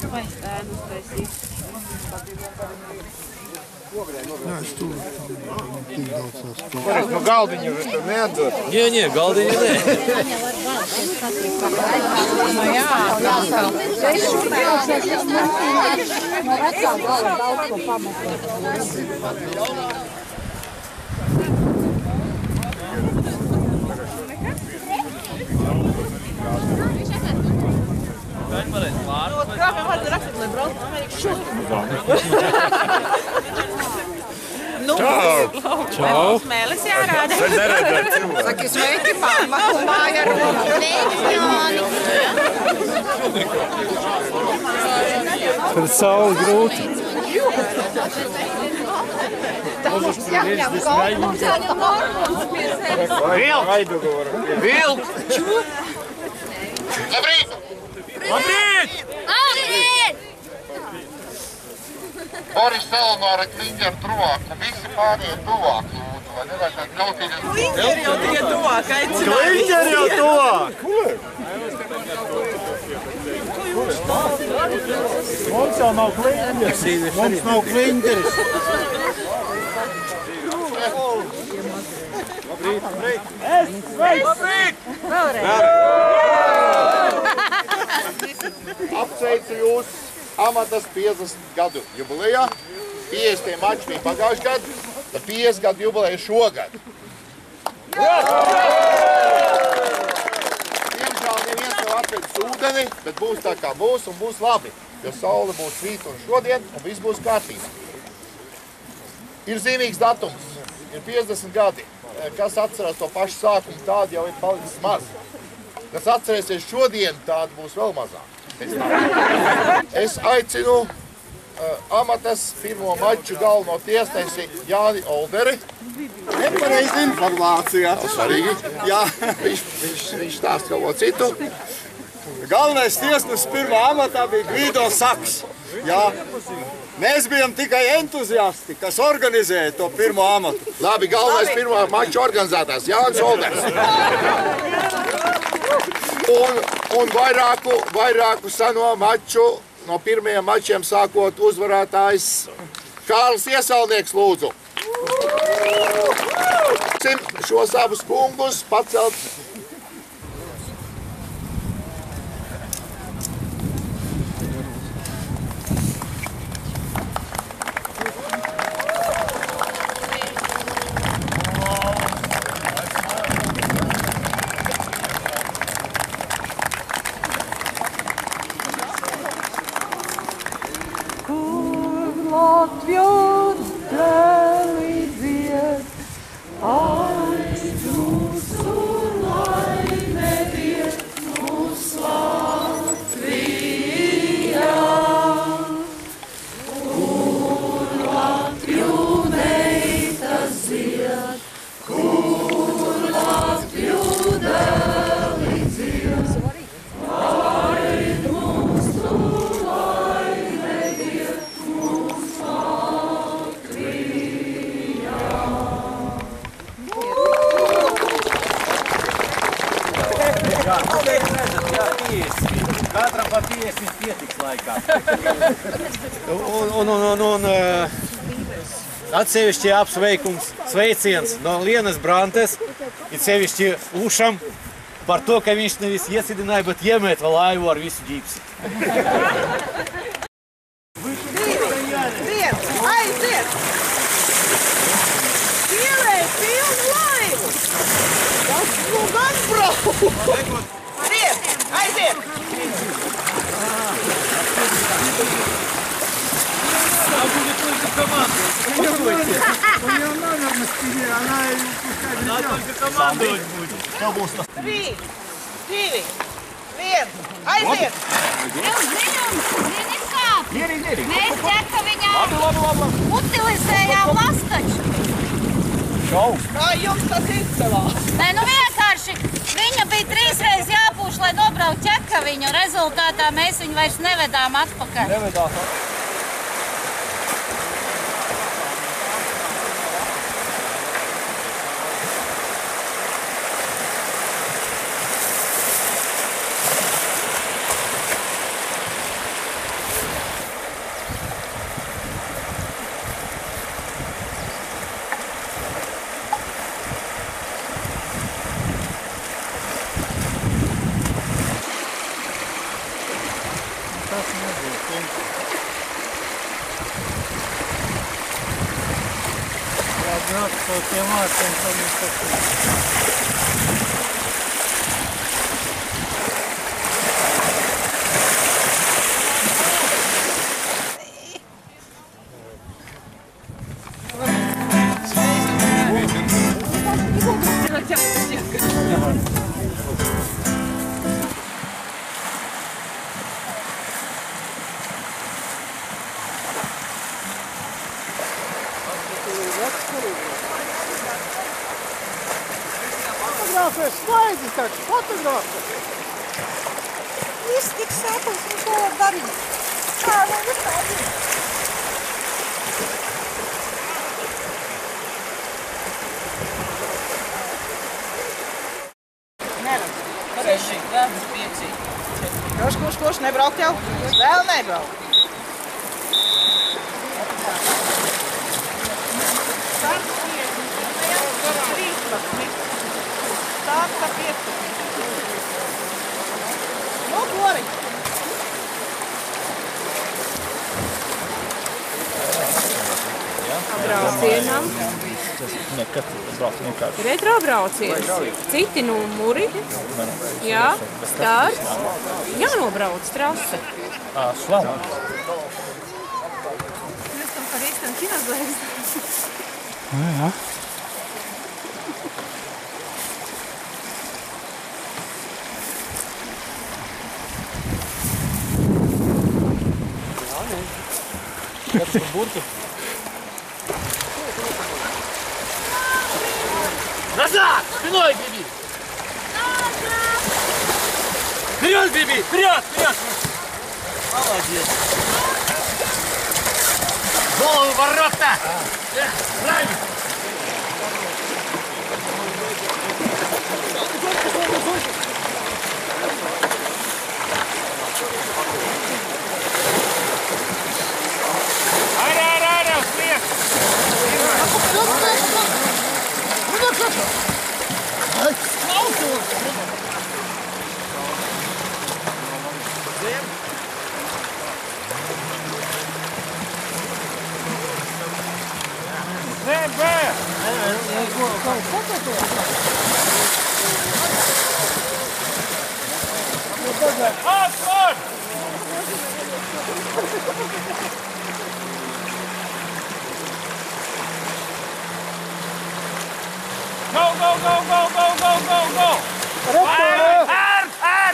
Vai ēnu taisīt. Jā, es tur tik daudz tās. No galdiņa tur neatdod? Nie, galdiņa nē. Čau! Smēlis jārāda. Saki, sveiki, pamatu māja runa. Sveiki, Jāni. Pēc sauli grūti. Vilk! Labrīt! Boris Salonāra kliņģer tuvāk, un visi pārējie tuvāk, lūdzu, vai nevajag tādu kautīļas? Kliņģeri jau tikai tuvāk aicināt. Kliņģeri jau tuvāk! Mums jau nav kliņģeris. Mums nav kliņģeris. Labrīt! Labrīt! Apsveicu jūs Amatas 50 gadu jubilejā. 50 mači bija pagājuši gadu, tad 50 gadu jubileja šogad. Diemžēl neviens nav atvedis ūdeni, bet būs tā kā būs un būs labi, jo saule būs rīt un šodien un viss būs kārtībā. Ir zīmīgs datums, ir 50 gadi. Kas atcerās to pašu sākumu, tādu jau ir palicis maz. Kas atcerēsies šodien, tādu būs vēl mazāk. Es aicinu Amatas pirmo maču galveno tiesnesi Jāni Olderi. Nepareizi informācija. Svarīgi. Jā. Viņš stāsta kaut ko citu. Galvenais tiesnesis pirmā amatā bija Gvido Saks. Jā. Mēs bijām tikai entuziasti, kas organizēja to pirmo amatu. Labi, galvenais pirmā maču organizētājs Jānis Olders. Un vairāku seno maču, no pirmajiem mačiem sākot uzvarētājs Kārlis Iesalnieks, lūdzu. Šos abus kungus pacelt. Katram pa 50 pietiks laikā. Un atsevišķi apsveikums, sveiciens no Lienas Brantes, ir sevišķi Ušam par to, ka viņš nevis iesidināja, bet iemēt vēl laivu ar visu ģipsi. Viens, aiziet! Pielēj pilnu laivu! Tas nu gan brauc! Viens, aiziet! Trīs, divi, viens, aiziet! Mēs ķerkaviņā utilizējām lastaču. Kā jums tas izdevās? Nē, nu vienkārši viņa bija 3 reizes jāpūš, lai nobraukt ķerkaviņu. Rezultātā mēs viņu vairs nevedām atpakaļ. Atkal pie māciem, tad mums tas Fotografē, smaidi taču, fotografē. Viss tik sapnis, un ko var darīt? Kā vēl uzstādīt? Neredz. Pareizi, vēl 5. Kurš, nebraukt jau? Vēl nebraukt. Starta 15. Nu, Gori! Braucienam. nekad braukt vienkārši. Retro brauciens. Citi numuri. Jā, starts. Jānobrauc trase. Slavu. Mēs tam par īstam kinozvērs. Jā. Kāds ir burtu? Назад! Спиной беги! Вперед беги! Вперед! Вперед! Молодец! Голову ворота! Правильно!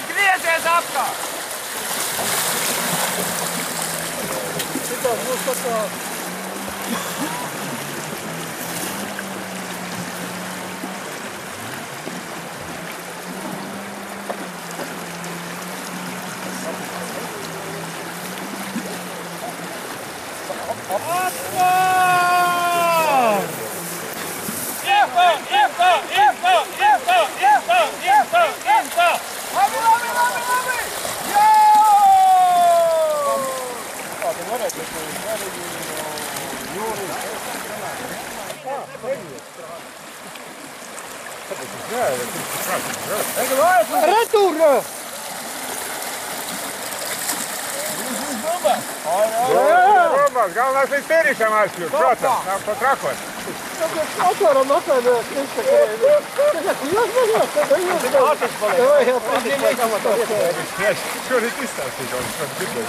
Griezies apkārt! Šitās būs tā kā... Retur! Galvenais līdz finišam aizkļūt, protams, nav pat trakot. Atvaram atvainojos, Instagram. Davai, jau pēdējā. Šorīt izstāstīju, kaut kas dzirdēju.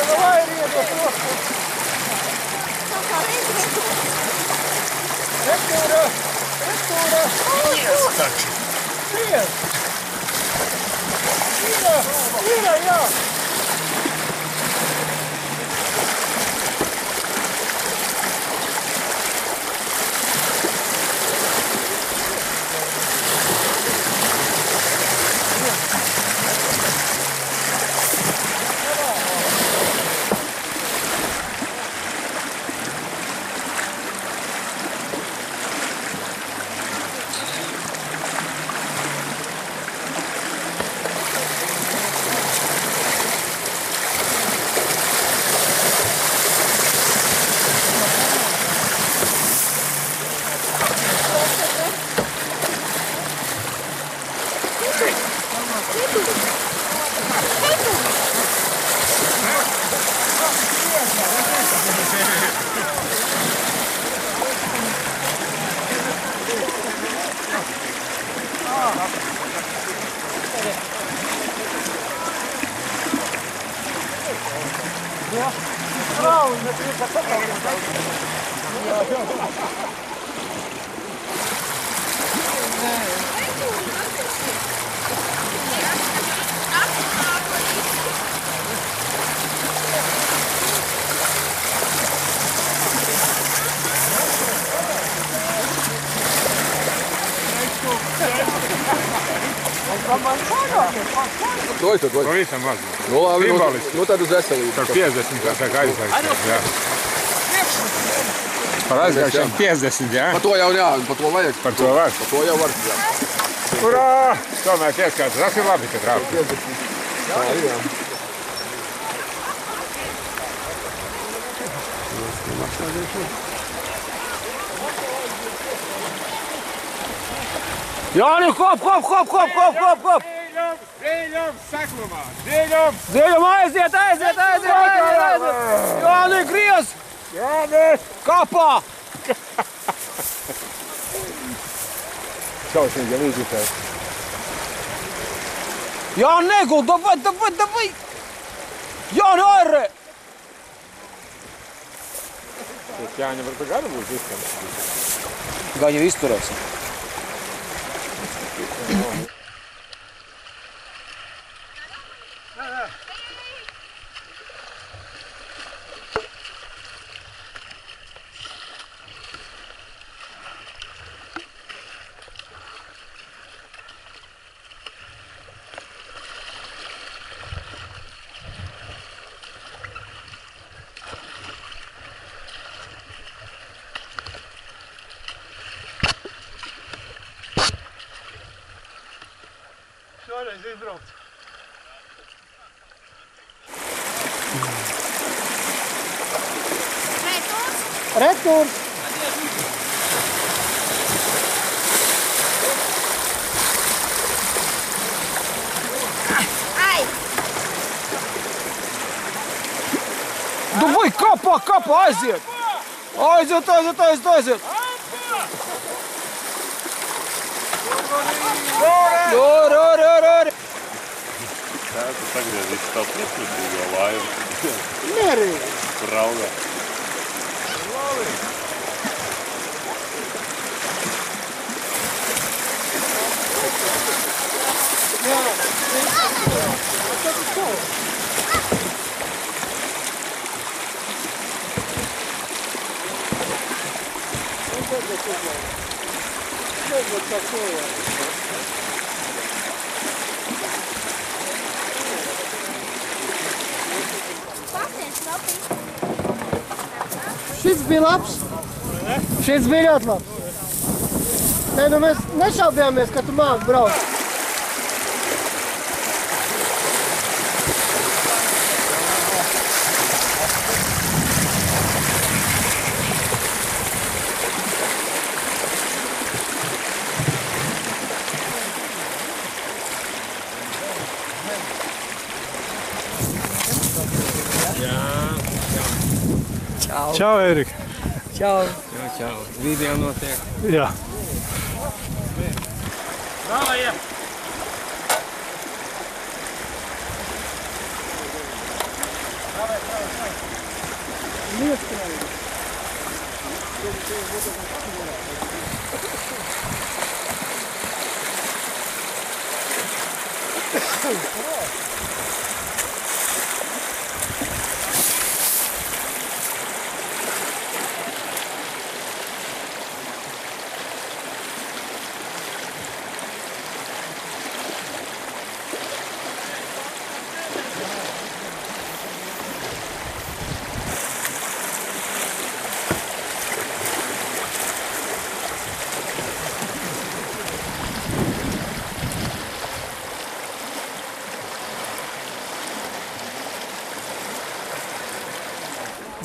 Давай, Рега, просто. Ректура! Ректура! Нет! Ира, я! Doista. Pavisam maz. Nu labi, nu tad uz veselību. Par 50, tā kā aizgājuši. Jā. Par aizgājušiem 50, jā? Par to jau jā, par to vajag. Par to var? Par to jau var, jā. Urā! Tomēr tieskās, tas ir labi, ka trāp. Tā ir, jā. Jāni, hop! Dziļums seklumā! Dziļums! Dziļum aiziet! Jāni, griez! Jāni! Kapā! Šausmīgi līdzutēs. Jāni, neguld! Давай! Jāni, arre! Jāņa var pa garu būs izskams. Gan jau izturēs. Šoreiz izbraukt. Returs. Ai! Давай, kapā, aiziet! Aiziet! Ori! Tā, tu sagriezīs tā pusputīgo laivu. Mierīgi. Raugā. Šis bija labs. Šis bija ļoti labs. Nē, nu mēs nešaubījāmies, ka tu māki braukt. Čau, Erika. Čau. Video notiek. Jā.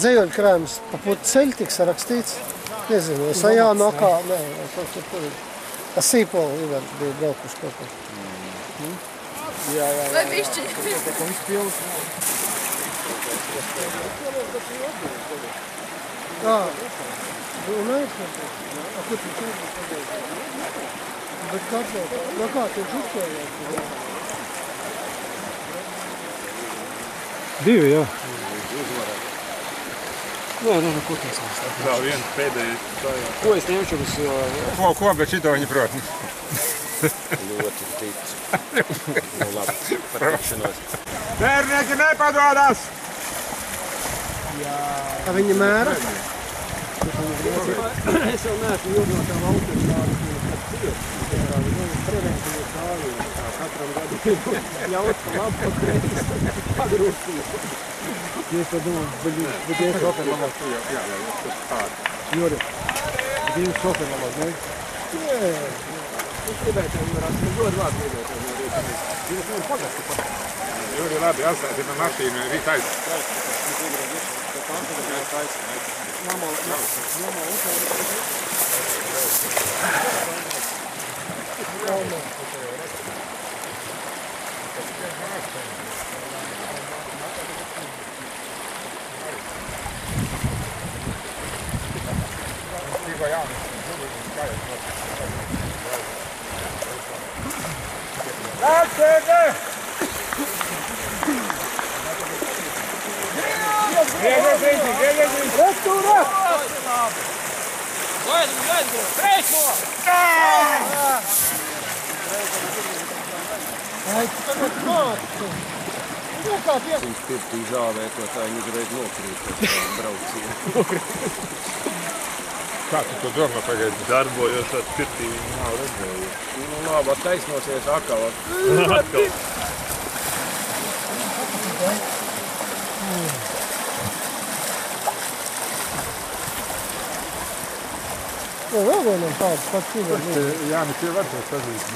Dzējoļu krājums pa putu ceļu tiks rakstīts. Nezinu, es ajā nokā, nē, tur. Tas sīpoli bija braukuši kaut ko. Jā. Vai bišķi? Jā, runājot par to. A, ko tu čūri? Bet kāds, no kā tu uzklājāt? 2, jā. Nē, kutnes mums. Vēl viens pēdējais. Ko es ņemšu uz... Ko, bet šito viņi prot. Ļoti ticu. Nu labi, par tikšanos. Bērnieki nepadodas! Kā viņi mēra? Es jau neesmu ilgotā autostrādi, kas preventīvi stāvīja. Katram gadu ļaut pa labu, pa kreisi, pagrūstīt. Es tad domāju, bet es šofer labāk. Jā, Juri, bet jūs šofer labāk, ne? Nē, es gribētu jau varētu, es ļoti labi gribētu jau rīcīt. Jūs man pagastu pat. Juri, labi, atstāsim ar mašīnu, rīt aiz. Viņš pirtī zāvē, ko tā viņi uzreiz nokrīt pēc braucienu. Kā tu to domā pagaidi? Darbojos ar pirtī, viņi nav redzējuši. Nu labi, attaisnosies atkal. Atkal. Vēl vienam tāds pats cilvēks. Jānis jau var to pazīst.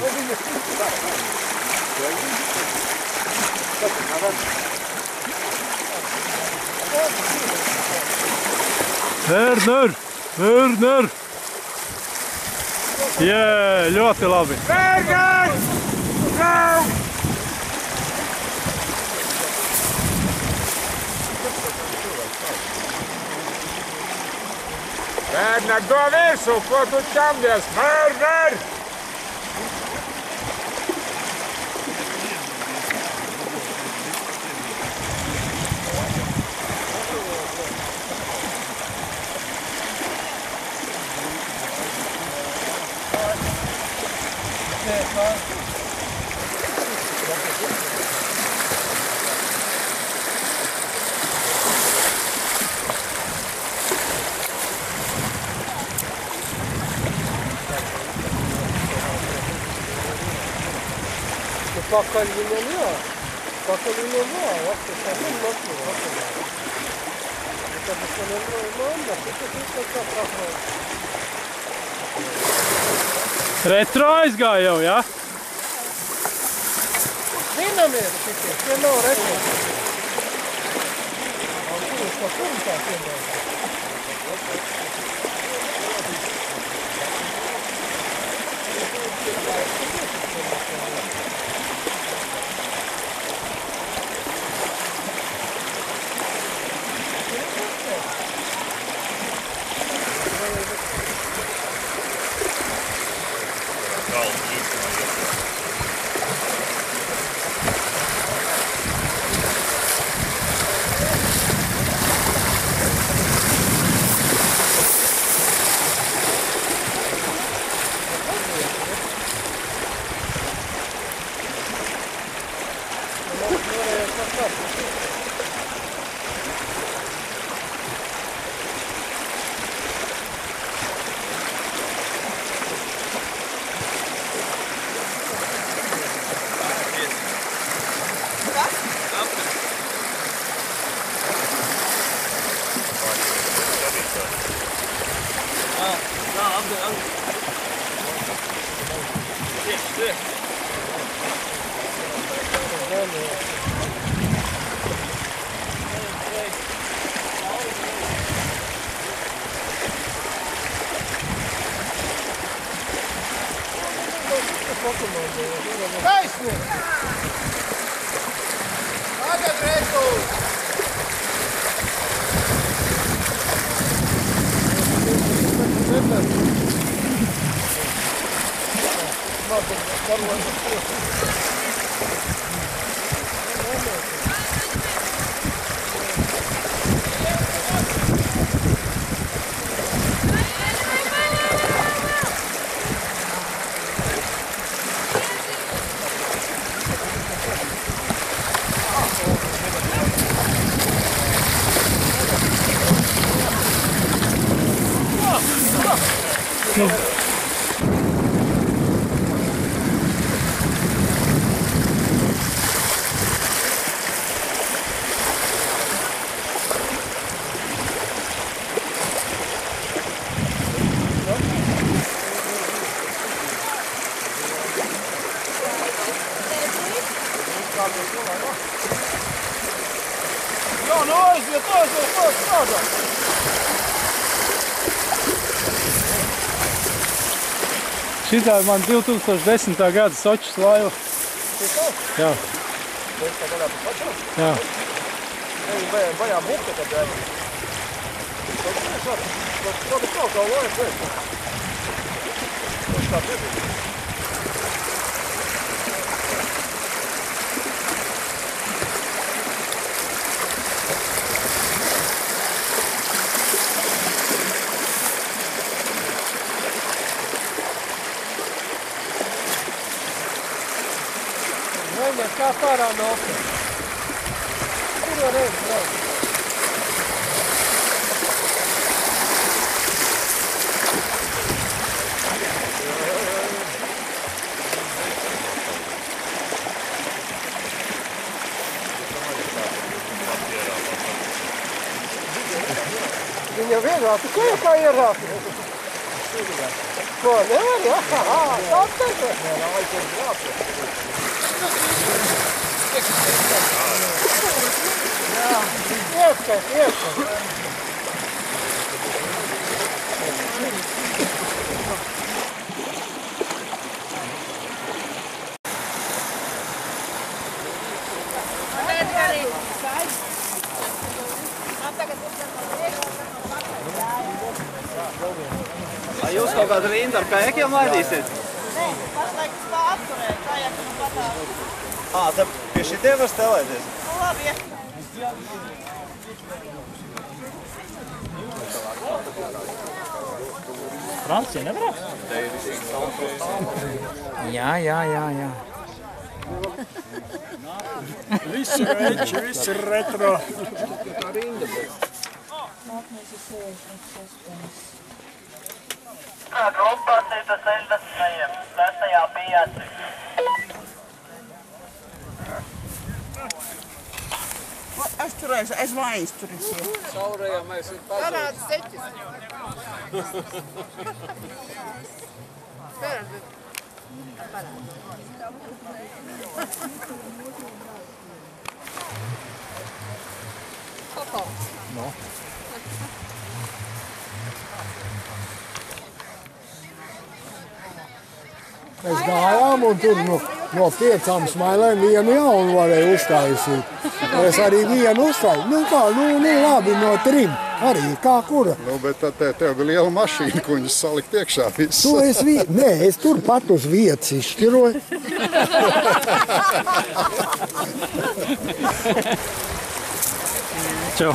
Werner! Werner! Jē, ļoti labi! Werner! Werner, do visu, ko tu čamdies! Werner! Pakaļ viņam jā. Pakaļ viņam jā. Vakar tā nemaksā. Tad es viņam mamma, tas ir kā prasmē. Retro aizgāja jau, jā? Dinamieri šitie, tie nav retro. Kurš pa kurmtā piedāvā? Taisni! Tagad reiku! Jā, nu aiziet, strādā. Šitā ir man 2010. gada Sočis laiva. Jā. Jā. Bajā buka tad jāi. Tad kaut kā lojas vajag. Tā piedīt. Viņas kā pārā no okļa. Kur var reiz braukt? Viņa vienā, tu ko jau kā ierāpi? Ko, nevar, jā? Tā tagad? Nē, nav aizsien brāpi. Jā, ieskat. Vai jūs kaut kādu rindu ar kajakiem laidīsiet? Nē, paslēgts tā apturē, kajaki nu patā. Tad pie šitiem var stelēties? Nu labi, ja. Francija nebrauc? Jā. Visi reči, visi retro. Grupā 160. Trešajā bija 4. Es turēšu, es vaiņas turēšu. Saurējā mēs ir pazuši. Parāda seķis. No. Mēs gājām un tur no 5 smailēm vienu jaunu varēja uztaisīt. Es arī vienu uztaisīju. Nu kā, nu labi, no 3. Arī kā kura. Nu, bet tad tev bija liela mašīna, ko viņus salikt iekšā viss. Tu esi nē, es tur pat uz vietas izšķiroju. Čau.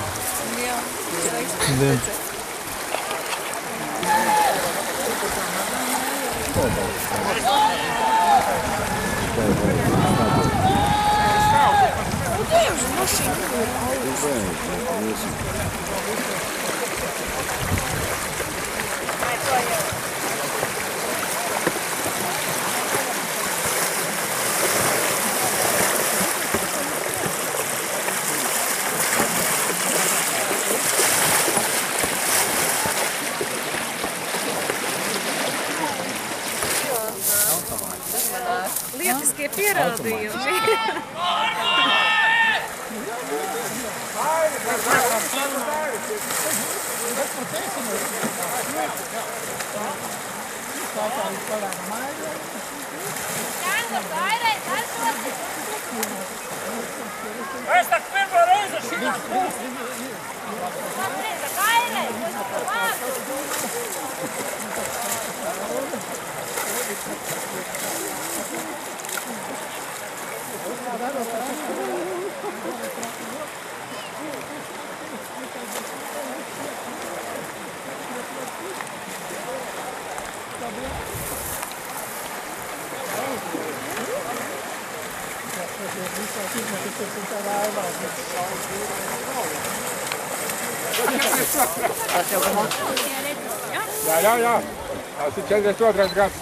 Lietiskie pierādījumi. Es tak pirmo reizi šitā būs. Jā. Tas ir 42. gads.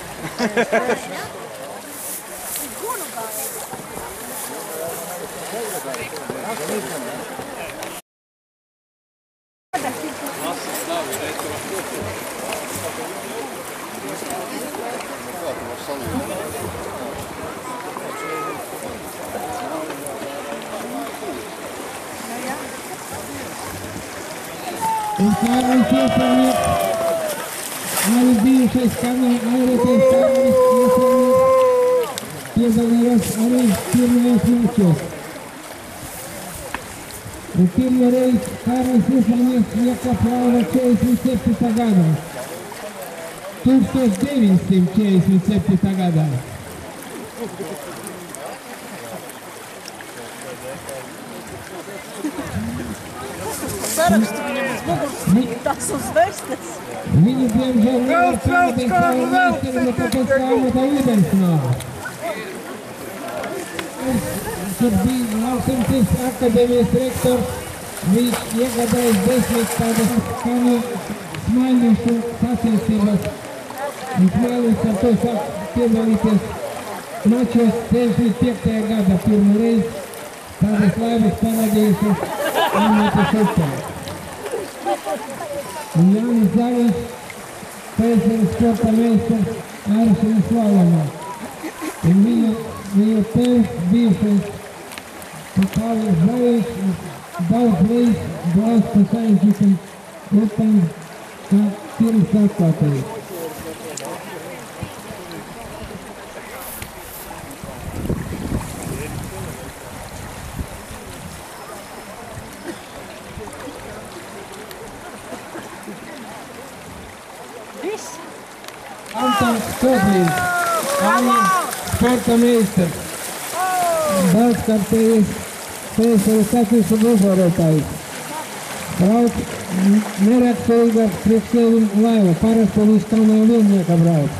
Un Kārlis iesaimnieks, arī bijušais Airetēs Kārlis iesaimnieks, piedalījās arī pirmajos mačos. Un pirmo reizi Kārlis iesaimnieks iekāpa laivā 47. gadā. 1947. gadā. Sarakstu viņam uz muguras, tas uz vestes. Viņi, diemžēl, nevar pavadīt savu meistaru, bet tāpēc kā amata ūdens nav. Tur bija Lauksaimniecības akadēmijas rektors, viņš iegādājis 10 tādas skaņu smaiļīšu sacensības. Un smaiļīs ar to sāk piedalīties mačos 65. gada pirmo reizi tādas laivas parādījušas Almatas upē. Un Jānis Zaļš, PSL sporta meistars āršanas slalomā. Un viņa tēvs bijušais Pāvils Zaļš daudz reiz brauc pa saimniekam upēm kā pirms atklātājs. Antons Kozlins, arī sporta meistars, daudzkārtējis PSL sacensību uzvarētājs. Brauc neraksturīga priekšsēduma laiva, parasti viņš kā no viennieka brauc.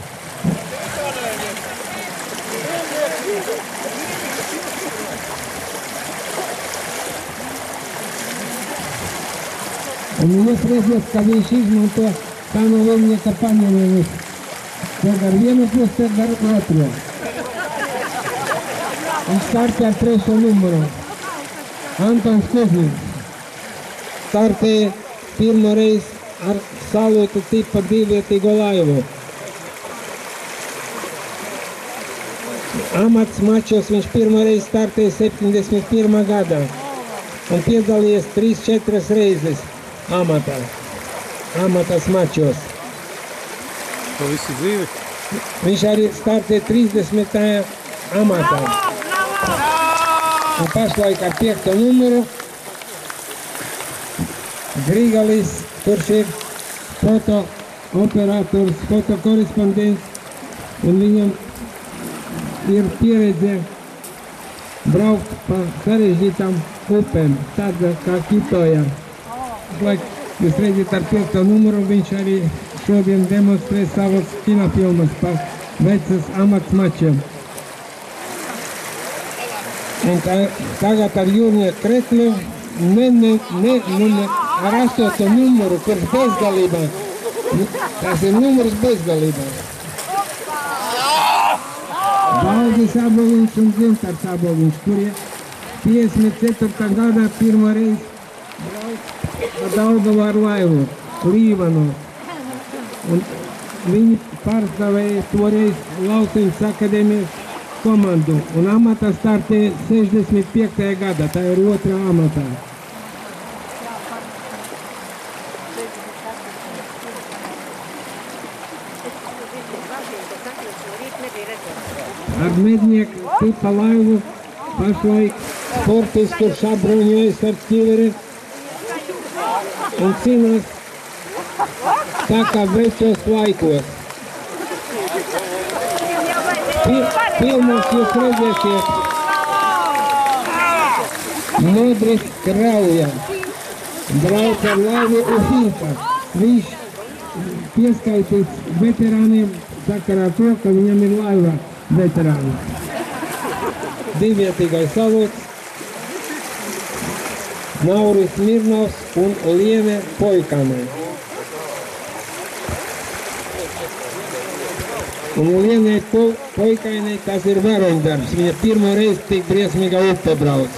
Un jūs redzat, ka viņš izmanto kā no viennieka paņēmējumus. Tad ar vienu pusi, tad ar otru. Un startē ar 3. numuru. Antons Kozlins. Startēja pirmo reizi ar salūtu tipa divvietīgo laivu. Amats mačos viņš pirmo reizi startēja 71. gadā. Un piedalījies 3-4 reizes amatas mačos. To visu dzīvi? Viņš arī startē 30. amatā. Un pašlaik ar 5. numuru Grigalis, kurš ir fotooperators, fotokorespondents, un viņam ir pieredze braukt pa sarežģītām upēm, tāda kā Kitoja. Pašlaik jūs redzat ar 5. numuru, viņš arī šodien demonstrē savas kinofilmas par vecas amatsmačiem. Un tagad ar Jūrnieku Kretlu ar 8. numuru, kurš bezgalībā. Tas ir numurs bezgalībā. Valdis Aboliņš un Gintārs Aboliņš, kurie 54. gadā pirmo reizi brauc pa Daugavu ar laivu, Līvanu. Un viņi pārstāvēja toreiz Lauksaimniecības akadēmijas komandu. Un amatā startēja 65. gadā, tā ir 2. amatā. Ar mednieku tipa laivu pašlaik sportists, kurš apbruņojas ar ķiveri un cīnās tā kā vecos laikos. Pirmos jūs redzēsiet Modris Krauja. Brauc ar laivu Ufinka. Viņš pieskaitīts veterāniem sakarā to, ka viņam ir laiva veterāni. Divvietīgais salūts Nauris Mirnovs un Liene Poikane. Un Lienei Poikainei tas ir varoņdarbs. Viņa pirmo reizi tik briesmīgā upe brauc.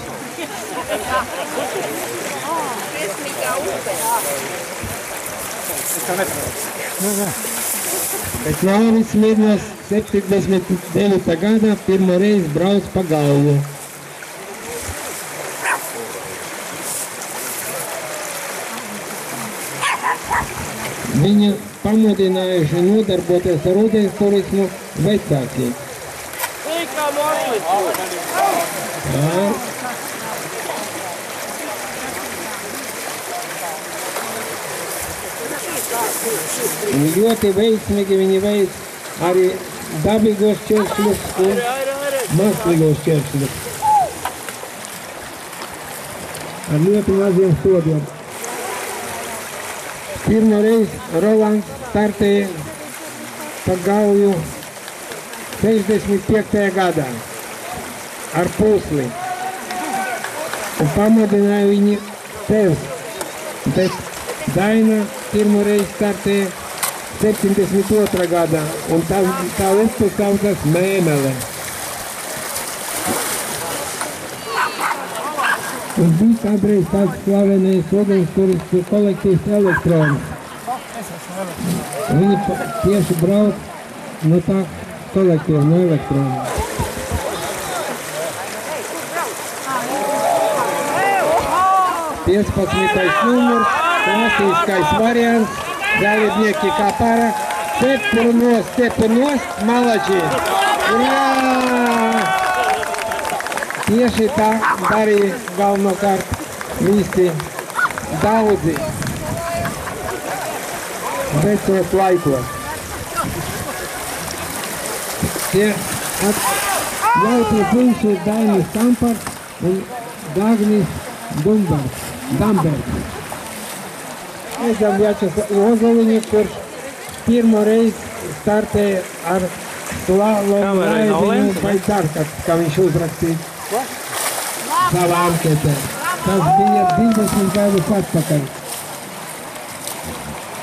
Bet Nauris Mirnovs 79. gadā pirmo reizi brauc pa galvu. Viņu pamudinājuši nodarboties ar ūdens turismu vecāki. Ļoti veiksmīgi viņi veic arī dabīgos šķēršļus un mākslīgos šķēršļus. Ar ļoti maziem stodiem. Pirmo reizi Rolands startēja pa Gauju 65. gadā ar pusli. Un pamudināja viņi tevs. Bet Daina pirmo reizi startēja 72. gadā, un tā upe saucas Mēmele. Un bija kādreiz tāds slavenais ūdens turistu kolektīvs Elektrons. Viņi tieši brauc no tā kolektīva, no Elektrona. Piecpadsmitais numurs, klasiskais variants, dalībnieki kā para, cepurnos, malači. Urā! Tieši tā darīja galvenokārt visi daudzi vecos laikos. Tie jautri puiši ir Dainis Tampars un Dagnis Dambergs. Redzam Vjačeslavu Ozoliņu, kurš pirmo reizi startēja ar slalomu raidiņu Baidarkas, kā viņš uzrakstīja savā anketē. Tas bija 20 gadus atpakaļ.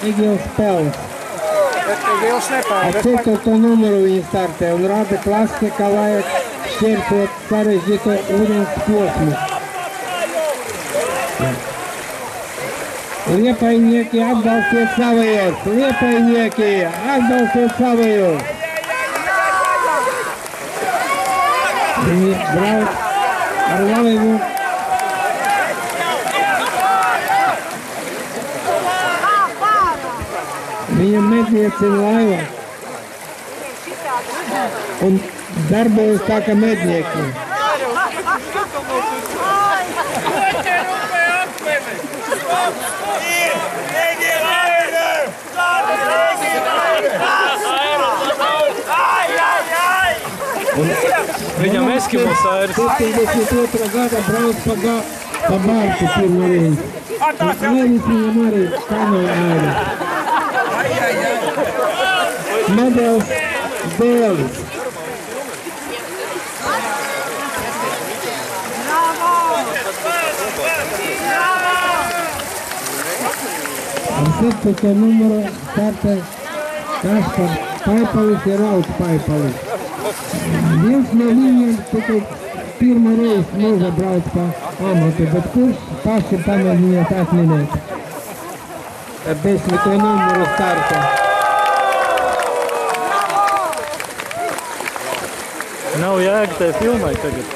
Egils Pels. Ar 4. numuru viņi startē un rada klasi, kā vajag šķērsot sarežģīto ūdens posmu. Liepainieki, atbalstiet savējos! Liepainieki, atbalstiet savējos! Viņi brauc ar laviņu. Viņam medniecina laiva un darbojas tā kā mednieki. Viņam Eskimos airs. 72. gada brauc pa Bārtu pirmo reizi. Airis viņam arī kanoja airi. Modelis Dēlis. Ar 17. numuru startē Kaspar Paipalis ir Rauts Paipalis. Viens no viņiem tikai pirmo reizi mūža brauc pa amatu, bet kurš paši pamēģiniet atminēt ar 10. numuru starta. Nav jēga tai filmai tagad.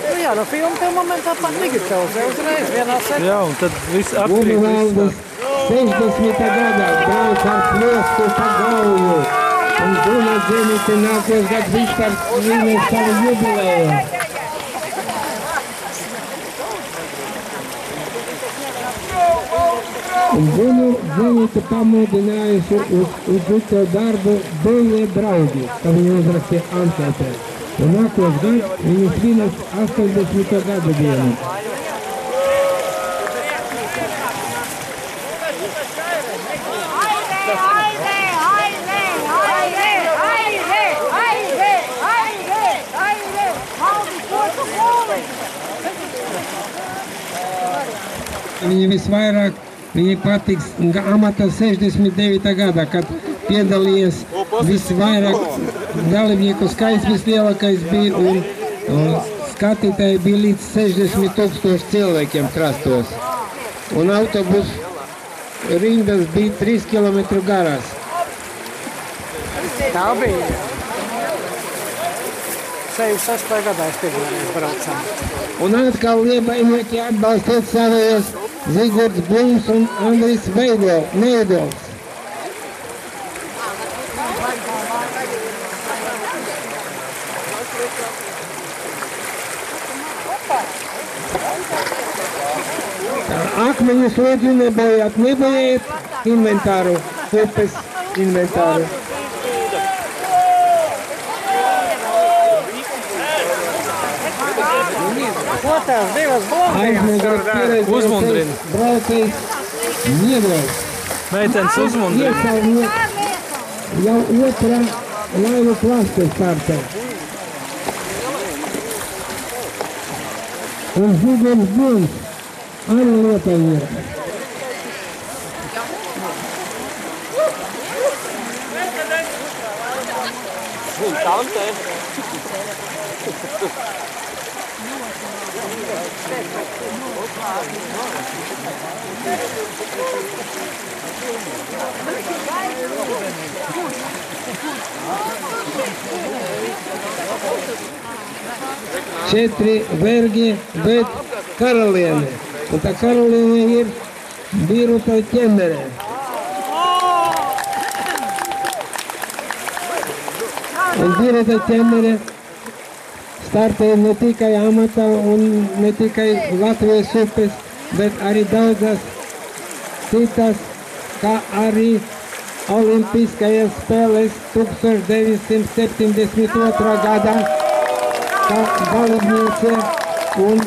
Nu jā, no filmu tev momentā pat digitalizē uzreiz vienā sekundē. Jā, un tad viss atkrīt. Gunvaldes 60. gadā brauc ar flostu pa Gauju. Un Guna Zenite nākies gads vispār viņu savu jubilēju. Un Gunu Zenite pamudinājusi uz to darbu Bēlie draugi, kā viņi uzrakstīja anketē. Un nākos gads viņi svinās 80. gada dienu. Viņi visvairāk, viņi patiks amata 69. gadā, kad piedalījies visvairāk dalībnieku skaits vislielākais bija un skatītāji bija līdz 60 000 cilvēkiem krastos. Un autobus rindas bija 3 km garās. Tā bija. 66. gadā es pirmreiz braucām. Un atkal liepainieki atbalstiet savējos Zigords Blums un Andris Neidels. akmeņus lūdzu nebojāt, nebojāt inventāru, upes inventāru. Aizmugurē pieredzējis braucējs Niedrovs. Meitenes uzmundrina. Jau otrā laivu klase startē. Un Zigors Buns arī lietājnieks. Četri vergi, bet karaliene. Un tā karaliene ir Biruta Ķemere. Un Biruta Ķemere startēja ne tikai amatā un ne tikai Latvijas upes, bet arī daudzas citas, kā arī Olimpiskajās spēlēs 1972. gadā, kā dalībniece, un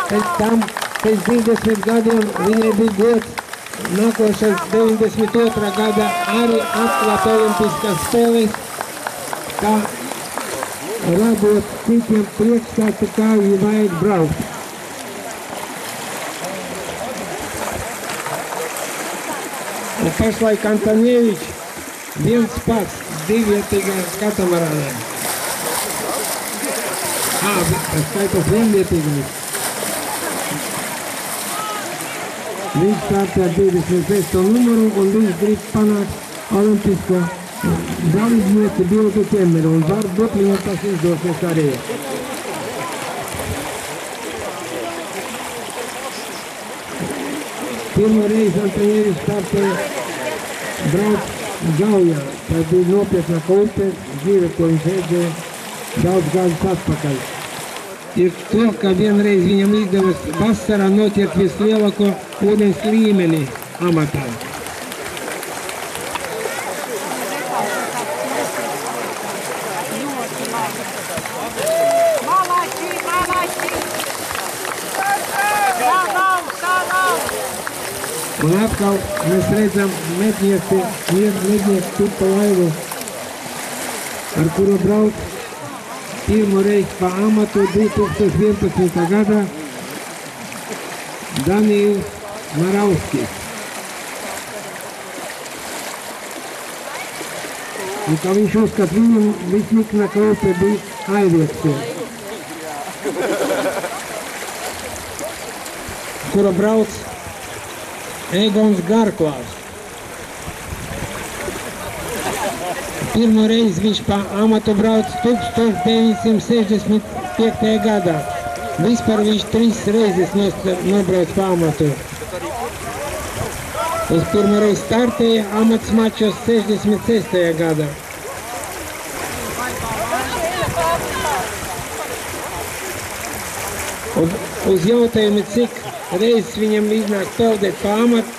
pēc tam, pēc 20 gadiem, viņai bija gods nākošais 92. gada arī atklāt Olimpiskās spēles, kā radot citiem priekšstatu, kā viņi vajag braukt. Un pašlaik Antonievičs viens pats divvietīgā katamarānā. Tas skaitas vienvietīgais. Viņš startē 26. numuru un viņš grib panākt olimpisko dalībnieci Birutu Ķemeri un varbūt viņam tas izdosies arī. Pirmo reizi Antonievičs startēja brauc Gaujā. Tas bija nopietna upe, dzīve, ko viņš redzēja daudz gadus atpakaļ. Ir to, ka vienreiz viņam izdevās vasarā noķert vislielāko ūdens līmeni amatā. Un atkal mēs redzam mednieku tipu laivu, ar kuru brauc pirmo reizi pa amatu 2011. gadā Danijs Marauskis. Un kā viņš uzskat, viņam vismiknākā upe bija Aiviekse, kura brauc Egons Garklās. Pirmo reizi viņš pa amatu brauc 1965. gadā. Vispār viņš 3 reizes nobrauc pa amatu. Uz pirmo reizi startēja amats mačos 66. gadā. Uz jautājumu, cik reizes viņam iznāk peldēt pa amatu,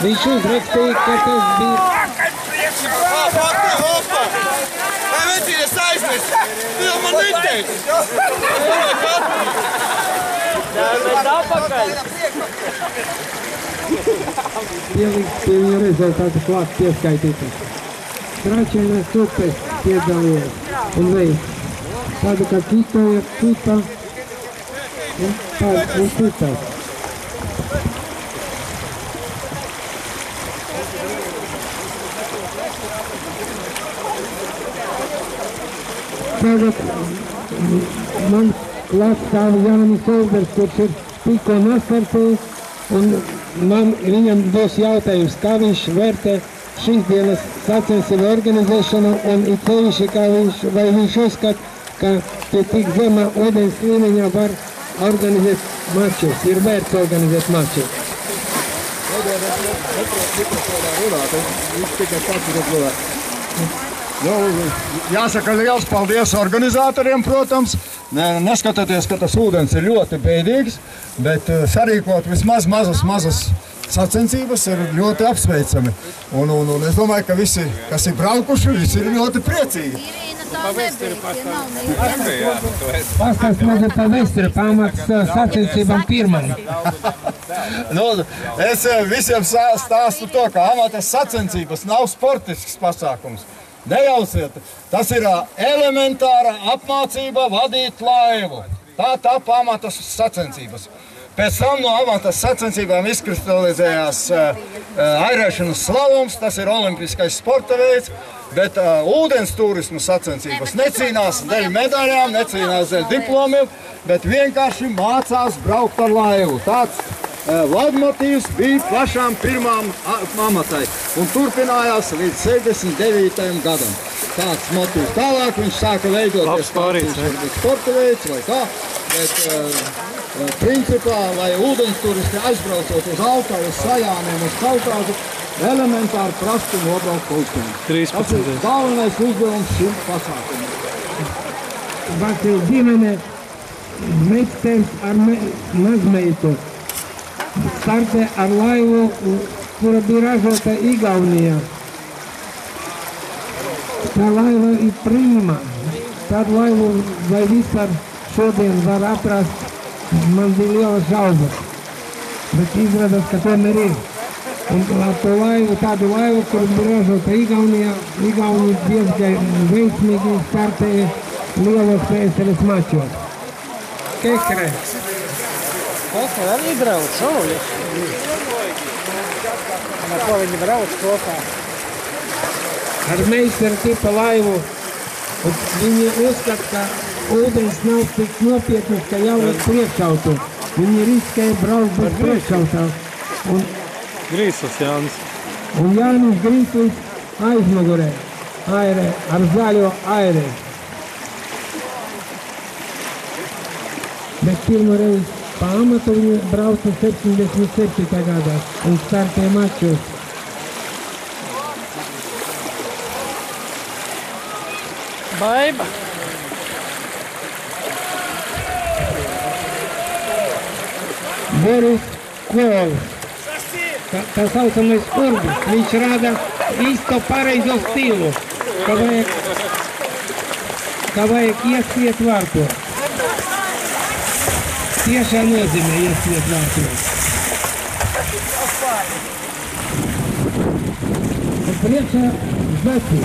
viņš uzrakstīja, ka tas bija... Vai vecīnes aizmirst? Tu jau man neteici! Bet apakaļ! Pielikt pie viņa rezultātu klāt pieskaitītas. Tračainas upes piedalījās un veids. Tāda kā Kitoja, Kita un citas. Tagad man klāt stāv Jānis Olders, kurš ir tikko nastartējis, un viņam būs jautājums, kā viņš vērtē šīs dienas sacensību organizēšanu, un it sevišķi, vai viņš uzskata, ka pie tik zemā ūdens līmeņā var organizēt mačus, ir vērts organizēt mačus. Viņš tikai sāc runāt. Nu, jāsaka liels paldies organizatoriem, protams. Neskatoties, ka tas ūdens ir ļoti bēdīgs, bet sarīkot vismaz mazas sacensības ir ļoti apsveicami. Un es domāju, ka visi, kas ir braukuši, visi ir ļoti priecīgi. Pastāst mazliet par vēsturi, pamats sacensībām pirmai. Es visiem stāstu to, ka amatas sacensības nav sportisks pasākums. Nejausiet, tas ir elementāra apmācība vadīt laivu. Tā amatas sacensības. Pēc tam no amatas sacensībām izkristalizējās airēšanas slalums, tas ir olimpiskais sporta veids, bet ūdens turismu sacensības necīnās dēļ medaļām, necīnās dēļ diplomiem, bet vienkārši mācās braukt ar laivu. Tāds vadmotīvs bija pašām pirmām amatai un turpinājās līdz 69. gadam. Tāds motīvs. Tālāk viņš sāka veidoties sporta veids vai kā, bet principā, lai ūdens turisti aizbraucot uz Altavu, uz Sajāniem, uz Kaukazu, elementāri prastu nobraukt pulksteni. Tas ir galvenais uzdevums šim pasākumam. Vācijas ģimene meistars ar mazmeitu startē ar laivu, kura bija ražota Igaunijā. Tā laiva ir prima. Tādu laivu vai vispār šodien var atrast, man bija liela šaubas. Bet izrādās, ka tomēr ir. Un ar to laivu, tādu laivu, kura bija ražota Igaunijā, Igauni diezgan veiksmīgi startēja lielos PSRS mačos. Kekre. Kekre arī brauc šauļus. Un ar ko viņi brauc kopā? Ar meistaru tipa laivu. Un viņi uzskata, ka ūdens nav tik nopietnas, ka jāliek priekšautu. Viņi riskēja braukt bez priekšautā. Grīslis Jānis. Un Jānis Grīslis aizmugurē. Airē, ar zaļo airē. Bet pirmo reizi pa amatu viņi brauca 77. gadā un startēja mačos. Baiba. Boris Kols. Tā saucamais urbis. Viņš rada īsto pareizo stilu, ka vajag ieskriet vārtos. Tiešā nozīmē ieskriet vārtos. Priekšā zaķi.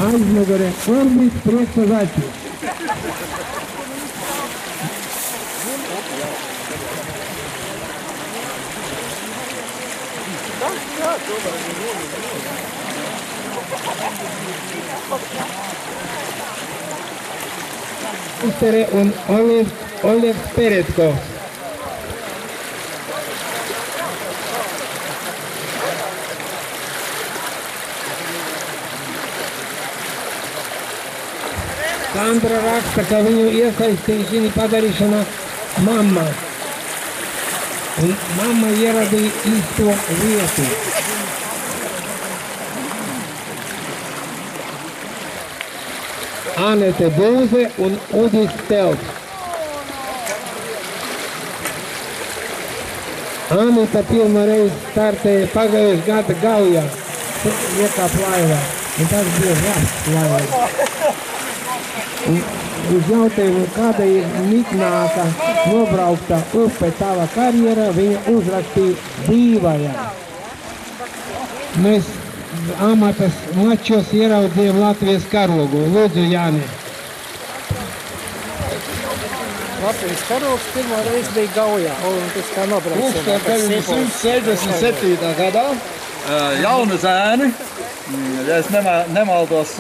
Aizmugurē urbis, priekšā zaķi. Ustere un Oleg Peretko. Sandra raksta, ka viņu iesaistīja šī padarīšana mamma. Un mamma ieradīja īsto vietu. Anete Būze un Udis Telps. Anita pirmā reize startēja pagājušā gada Gaujā, iekāp laivā, un tas bija rasts laivā. Uz jautājumu, kāda ir niknāka nobraukta upe tava karjera, viņa uzrakstīja Dīvajā. Mēs amatas mačos ieraudzījām Latvijas karogu. Lūdzu, Jāni. Latvijas karogs pirmo reizi bija Gaujā, olimpiskā nobraucienā. 1967. gadā jauni zēni, ja es nemaldos,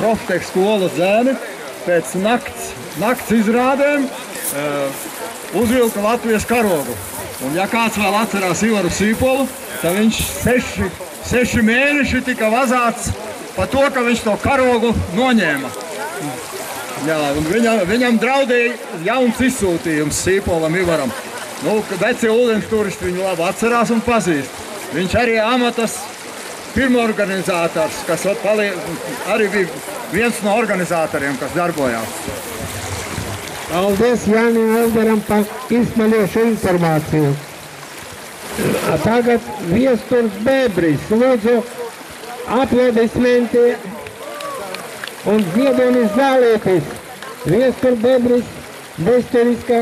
Proftech skolas zēni, pēc nakts izrādēm uzvilka Latvijas karogu. Un ja kāds vēl atcerās Ivaru Sīpolu, tad viņš 6 mēneši tika vazāts par to, ka viņš to karogu noņēma. Jā, un viņam draudēja jauns izsūtījums Sīpolam Ivaram. Nu, vecie ūdens turisti viņu labi atcerās un pazīst. Viņš arī amatas pirmorganizators, kas arī bija viens no organizatoriem, kas darbojās. Paldies Jānim Elderam par izsmeļošu informāciju. Tagad Viesturs Bēbris. Lūdzu, aplodismenti un ziedonis zālītis. Viesturs Bēbris, vēsturiskā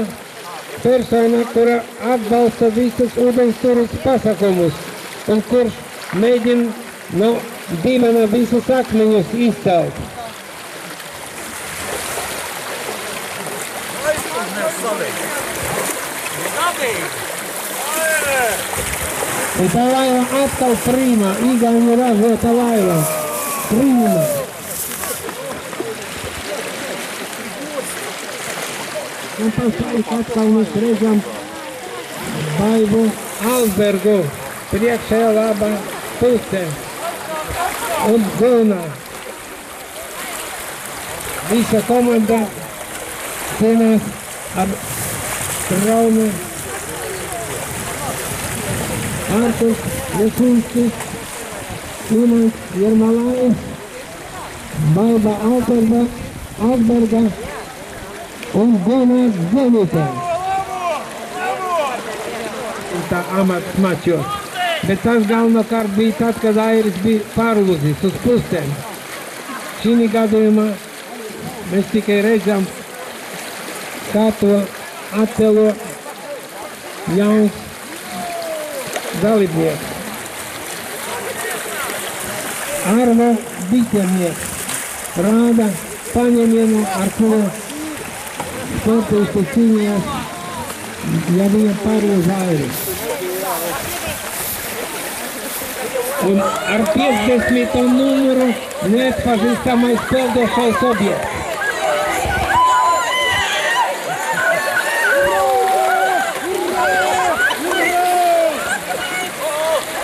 persona, kura atbalsta visus ūdensturis pasākumus un kurš mēģina no dīmena visus akmeņus izcelt. Un tā laiva atkal prīmā, Igauņu ražota laiva. Prīmā. Un pašlaik atkal mēs redzam Baibu Albergu priekšējā labā pusē. Un zona. Visa komanda cienās ar Raunu Artus, Lesinskis, Imants Jermalājs, Baiba Alberga un Gunārs Zenita. Tā amats mačos. Bet tas galvenokārt bija tad, kad Airis bija pārlūzis uz pusēm. Šī gadījumā mēs tikai redzam, kā to attēlo jauns dalībnieks. Arva Biķernieks rāda paņēmienu, ar kuru sportisti cīnījās, ja viņa pārlūz Airis. Un ar 50. numuru neatpazīstamais peldošais objekts.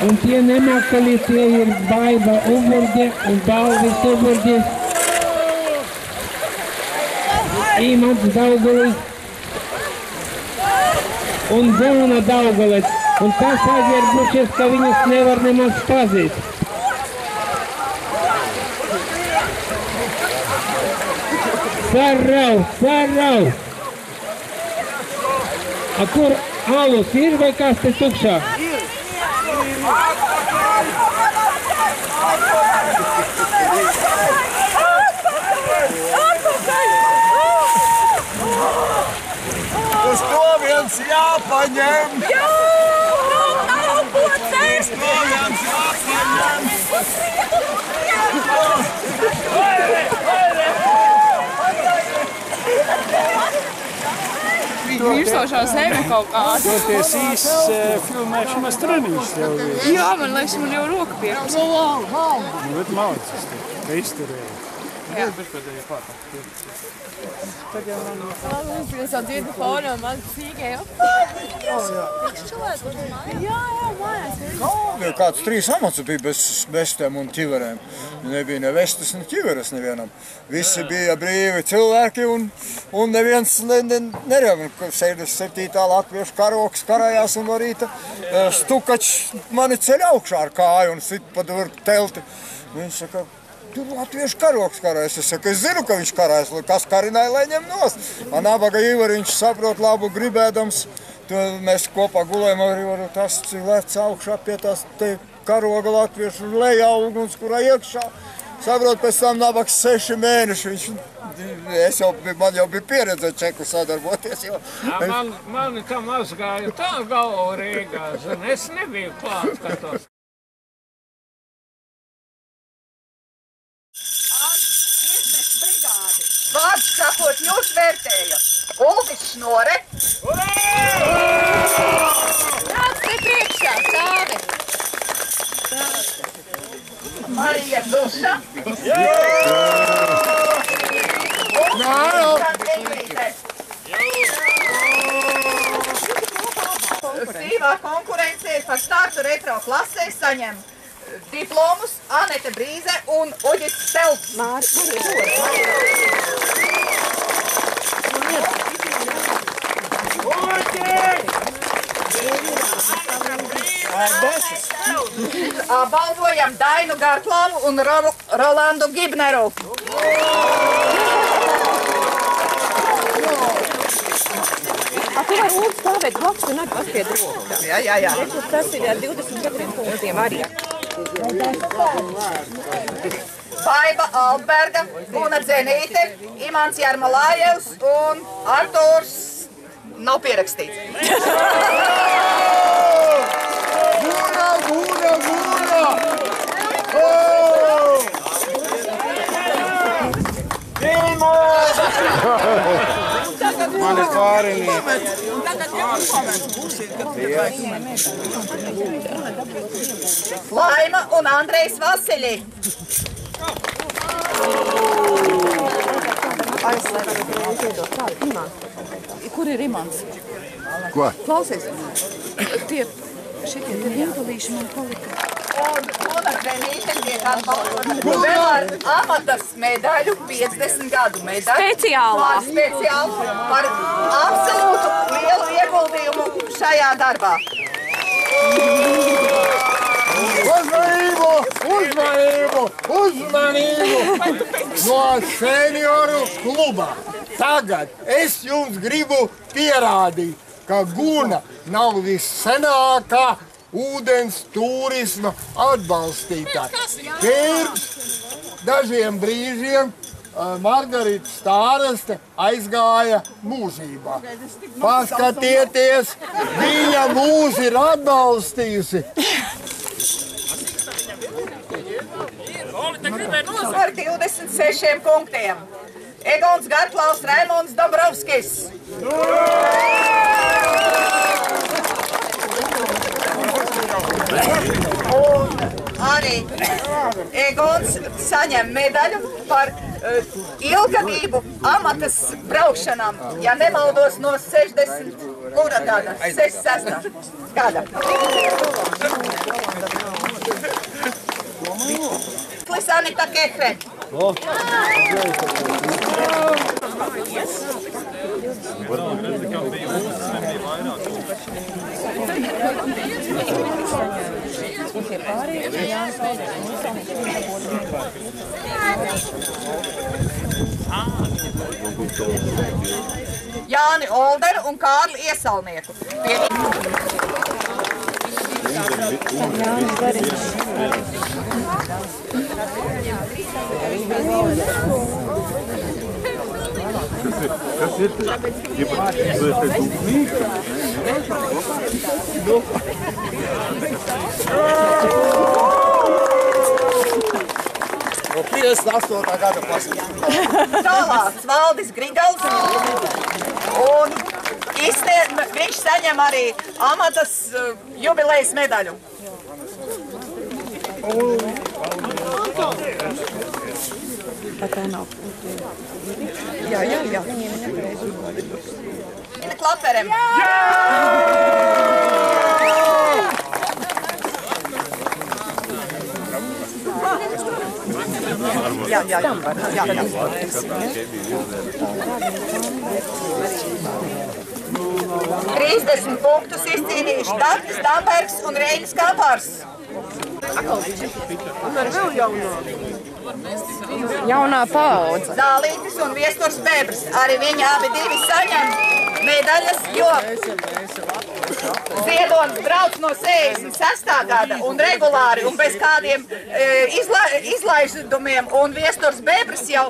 Un tie nemakali, tie ir Baiba Ugurģe un Balvis Ugurģis, Imants Daugulis un Zona Daugulis. Un tas aģērbušies, ka viņus nevar nemaz pazīt. Sarau! A kur alus ir vai kas te tukšā? Uz to viens jāpaņem! Uz to viens jāpaņem! Virsošā zeme kaut kāda. Toties filmēšanas treniņš tev ir. Jā, man liekas, man jau roka piekas. Bet mācis te izturēja. Jā. Pēdējā pārtā. Tad jau man... Es jau dzirdu fonā, man sīkai jau. Jā, mājās. Kāds 3 amats bija bez vestēm un ķiverēm. Nebija ne vestes, ne ķiveres nevienam. Visi bija brīvi cilvēki un neviens nerēva. 67. latviešu karoks karājās un no rīta Stukačs mani ceļ augšā ar kāju un sit pa durku telti. Viņš saka, tur latviešu karoks karājas. Es saku, es zinu, ka viņš karājas, kas karināja, lai ņem nost. Nabaga Ivariņš saprot labu gribēdams. Mēs kopā gulējam ar Ivaru, tas lec augšā pie tās karoga latviešu lejā uguns, kurā iekšā. Saprot, pēc tam Nabags 6 mēneši. Man jau bija pieredze Čeku sadarboties. Mani tam azgāja tā galva Rīgā, zin, es nebiju klāt, ka tos. Vārds sakot, jūs vērtējat. Uldis Šnore. Nāc te priekšā, stāvi. Marija Duša. Sīvā konkurencē par startu retro klasē saņem diplomus Anete Brīze un Uģis Stelps. Balvojam Dainu Garklavu un Rolandu Gibneru. Tu vari Ulu stāvēt blakus un arī paspied roku. Jā. Tas ir ar 24 punktiem arī. Baiba Alberga, Guna Dzenīte, Imants Jarmalājevs un Artūrs nav pierakstīts. Guna! Man ir pārinieki. Laima un Andrejs Vasiļi. Kur ir Imants? Ko? Klausies, šitie vienpalīši man palika. Un Guna Dzenīte tiek atbalstot vēl ar amatas medaļu 50 gadu medaļu. Speciālu par absolūtu lielu ieguldījumu šajā darbā. Uzmanību! No senioru kluba. Tagad es jums gribu pierādīt, ka Guna nav vissenākā ūdens turisma atbalstītāja. Pirms dažiem brīžiem Margarita Stāraste aizgāja mūžībā. Paskatieties, viņa mūs ir atbalstījusi. Ar 26 punktiem. Egons Garklaus, Raimonds Dombrovskis. Un arī Egons saņem medaļu par ilgadību amatas braukšanām, ja nemaldos, no 60. gada, 66. gada. Anita Kehre. Jāni Olderu un Kārli Iesalnieku. Kas ir? No 58. gada pasaka. Tālāks Valdis Grigals. Un viņš saņem arī amatas jubilejas medaļu. Tā nav. Jā. Klaperem. Jā. 30 punktus izcīnījuši Dārtis Dambergs un Reinis Kapārs. Jaunā paudze. Zālītis un Viesturs Bebrs. Arī viņi abi divi saņem medaļas, jo Ziedonis brauc no 66. gada un regulāri un bez kādiem izlaidumiem. Un Viesturs Bebrs jau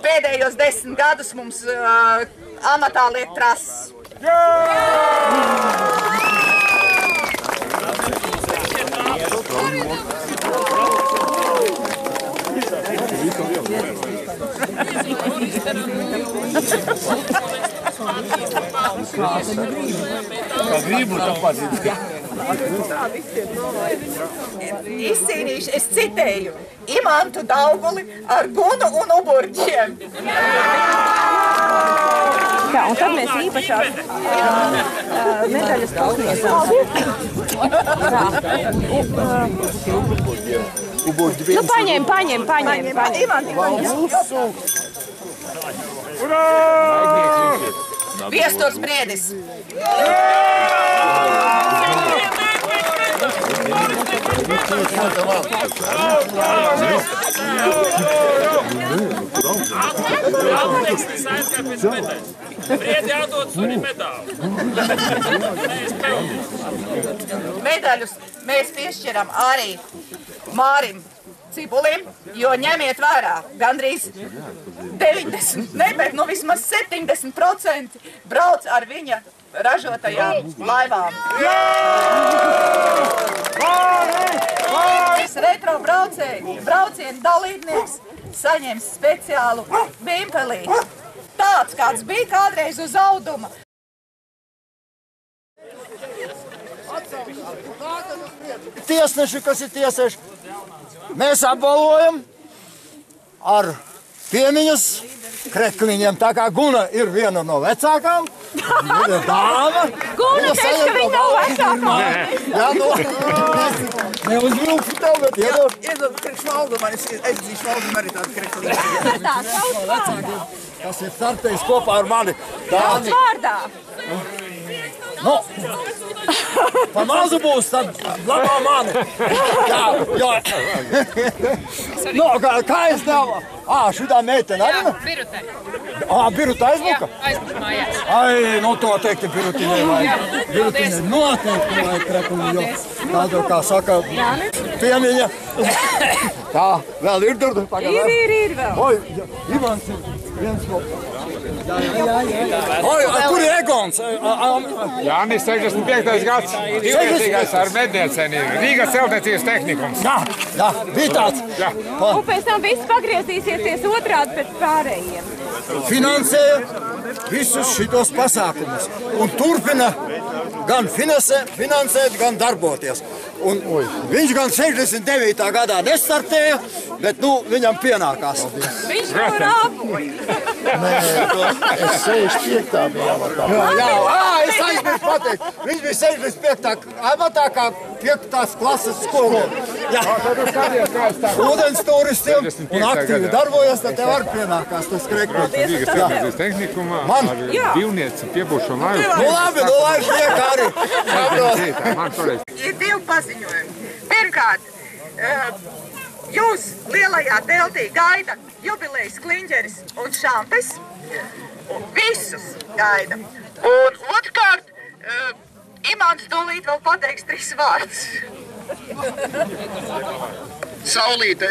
pēdējos 10 gadus mums amatā liek trases. Izcīnījuši, es citēju, Imantu Dauguli ar Gunu un Uburģiem. Jā, un tad mēs īpašās medaļas pasniedzām. Nu, paņem. Urā! Viesturs Briedis. Medaļus mēs piešķiram arī Mārim Cibulim, jo ņemiet vērā, gandrīz 90, ne, bet nu vismaz 70% brauc ar viņa ražotajām laivām. Šis retro braucienu dalībnieks saņems speciālu vimpelīti. Tāds, kāds bija kādreiz uz auduma. Tiesneši, kas ir tiesneši, mēs apbalvojam ar piemiņas krekliņiem. Tā kā Guna ir viena no vecākām, ir dāma. Guna teica, ka viņa nav vecākā. Jā, nu, neuzvilkšu tev, bet iedod. Iedod priekš valduma, es dzīšu valduma arī tādu krekliņu. Kas ir startējis kopā ar mani. Daudz vārdā. Nu, pa mazu būs, tad labā mani. Jā. Nu, kā es tev? Šitā meitene arī? Jā, Birute. Biruta aizmuka? Jā, aizmuka mājās. Ai, nu to teikti Birutinei vajag. Birutinei noteikti vajag krekuli, jo tādu, kā saka, piemiņa. Tā, vēl ir durdu pagadā? Ir vēl. Oi, Ivans ir viens no... Oi, kur ir Egons? Jānis 65. gads, divvietīgais ar medniecienību. Rīgas celtniecības tehnikums. Jā, bija tāds. Un pēc tam viss pagriezīsieties otrādi pēc pārējiem. Finansēja visus šitos pasākumus un turpina gan finansēt, gan darboties. Un viņš gan 69. gadā nestartēja, bet nu viņam pienākās. Viņš nav rāpoja. Nē, es 65. bija amatā. Jā, es aizmirsu pateikt. Viņš bija 65. amatā kā 5. klases skolotāja. Jā, ūdens turists un aktīvi darbojas, tad tev arī pienākās tas kreklis. Rīgas celtniecības tehnikumā ar divnieci piebūšanu laivu. Nu labi, nu lai šliek arī. Ir divi paziņojumi. Pirmkārt, jūs lielajā teltī gaida jubilejas kliņģeris un šampes. Visus gaida. Un otrkārt, Imants tūlīt vēl pateiks 3 vārdus. Saulīte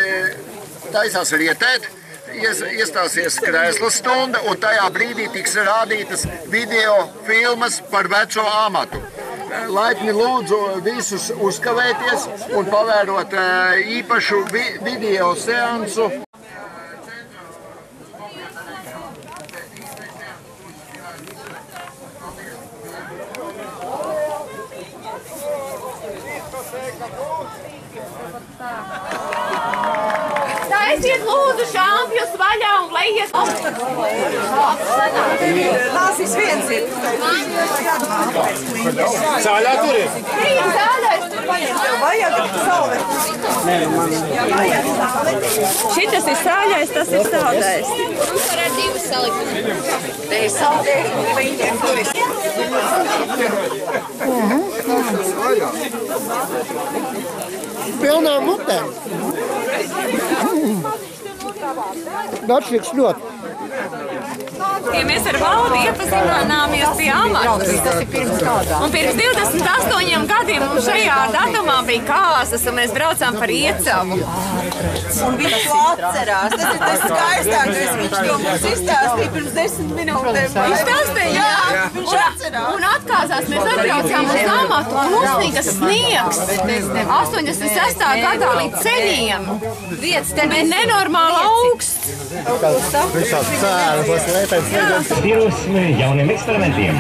taisās rietēt, iestāsies krēsla stunda, un tajā brīdī tiks rādītas video filmas par veco amatu. Laipni lūdzu visus uzkavēties un pavērot īpašu video seansu. Taisiet lūdzu šampjus vaļā un lejiet. Lāsis viens ir. Sāļā tur ir? Sāļais tur paņem. Tev vajag salvet. Šitas ir sāļais, tas ir saldais. Mums varētu 2 salikt. Te ir saldēji un kliņģiem turis. Pilnām mutēm. Garšīgs ļoti. Ja mēs ar valdi iepazināmies pie amata. Un pirms 28 gadiem mums šajā datumā bija kāzas, un mēs braucām par Iecavu. Un viņš to atcerās. Tas ir tas skaistākais. Viņš to mums izstāstīja pirms 10 minūtēm. Izstāstīja? Jā. Viņš atcerās. Un atkāzās, mēs atbraucām uz amatu. Klusnīgas sniegs. 86. gadā līdz ceļiem. Vietas te bija nenormāli augsts. Visāds cēli, Pirosme jauniem eksperimentiem.